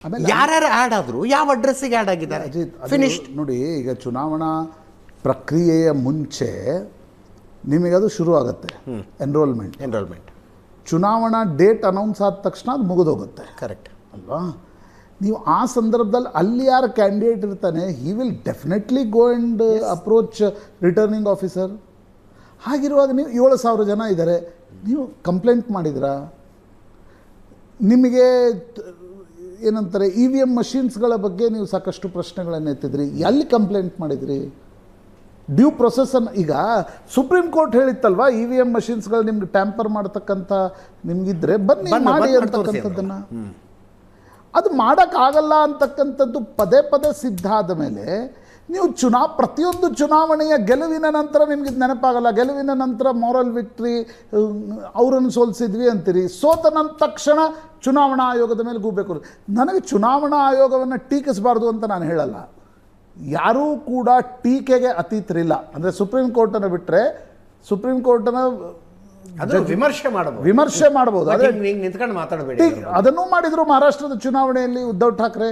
ಆಮೇಲೆ ಯಾರ್ಯಾರು ಆ್ಯಡ್ ಆದ್ರು ಯಾವ ಅಡ್ರೆಸ್ಸಿಗೆ ಆ್ಯಡ್ ಆಗಿದ್ದಾರೆ ಫಿನಿಶ್ಡ್. ನೋಡಿ, ಈಗ ಚುನಾವಣಾ ಪ್ರಕ್ರಿಯೆಯ ಮುಂಚೆ ನಿಮಗದು ಶುರು ಆಗುತ್ತೆ ಎನ್ರೋಲ್ಮೆಂಟ್. ಚುನಾವಣಾ ಡೇಟ್ ಅನೌನ್ಸ್ ಆದ ತಕ್ಷಣ ಅದು ಮುಗಿದೋಗುತ್ತೆ. ಕರೆಕ್ಟ್ ಅಲ್ವಾ? ನೀವು ಆ ಸಂದರ್ಭದಲ್ಲಿ ಅಲ್ಲಿ ಯಾರು ಕ್ಯಾಂಡಿಡೇಟ್ ಇರ್ತಾನೆ, he will definitely go and approach returning officer. ಹಾಗಿರುವಾಗ ನೀವು 7,000 ಜನ ಇದ್ದಾರೆ, ನೀವು ಕಂಪ್ಲೇಂಟ್ ಮಾಡಿದ್ರಾ? ನಿಮಗೆ ಏನಂತಾರೆ EVM ಮಷೀನ್ಸ್ಗಳ ಬಗ್ಗೆ ನೀವು ಸಾಕಷ್ಟು ಪ್ರಶ್ನೆಗಳನ್ನು ಎತ್ತಿದ್ರಿ, ಎಲ್ಲಿ ಕಂಪ್ಲೇಂಟ್ ಮಾಡಿದ್ರಿ? ಡ್ಯೂ ಪ್ರೊಸೆಸನ್ನು ಈಗ ಸುಪ್ರೀಂ ಕೋರ್ಟ್ ಹೇಳಿತ್ತಲ್ವಾ, EVM ಮಷೀನ್ಸ್ಗಳು ನಿಮ್ಗೆ ಟ್ಯಾಂಪರ್ ಮಾಡ್ತಕ್ಕಂಥ ನಿಮಗಿದ್ರೆ ಬನ್ನಿ ಮಾಡಿ ಅಂತಕ್ಕಂಥದ್ದನ್ನು. ಅದು ಮಾಡೋಕ್ಕಾಗಲ್ಲ ಅಂತಕ್ಕಂಥದ್ದು ಪದೇ ಪದೇ ಸಿದ್ಧ ಆದ ಮೇಲೆ ನೀವು ಪ್ರತಿಯೊಂದು ಚುನಾವಣೆಯ ಗೆಲುವಿನ ನಂತರ ನಿಮಗೆ ನೆನಪಾಗಲ್ಲ. ಗೆಲುವಿನ ನಂತರ ಮಾರಲ್ ವಿಕ್ಟ್ರಿ, ಅವರನ್ನು ಸೋಲಿಸಿದ್ವಿ ಅಂತೀರಿ. ಸೋತ ನಂತರ ತಕ್ಷಣ ಚುನಾವಣಾ ಆಯೋಗದ ಮೇಲೆ ಗೂಬೇಕು. ನನಗೆ ಚುನಾವಣಾ ಆಯೋಗವನ್ನು ಟೀಕಿಸಬಾರ್ದು ಅಂತ ನಾನು ಹೇಳಲ್ಲ. ಯಾರೂ ಕೂಡ ಟೀಕೆಗೆ ಅತೀತರಿಲ್ಲ. ಅಂದರೆ ಸುಪ್ರೀಂ ಕೋರ್ಟನ್ನು ಬಿಟ್ಟರೆ ಸುಪ್ರೀಂ ಕೋರ್ಟನ್ನು ವಿಮರ್ಶೆ ಮಾಡಬಹುದು. ಅದನ್ನೂ ಮಾಡಿದ್ರು ಮಹಾರಾಷ್ಟ್ರದ ಚುನಾವಣೆಯಲ್ಲಿ ಉದ್ಧವ್ ಠಾಕ್ರೆ.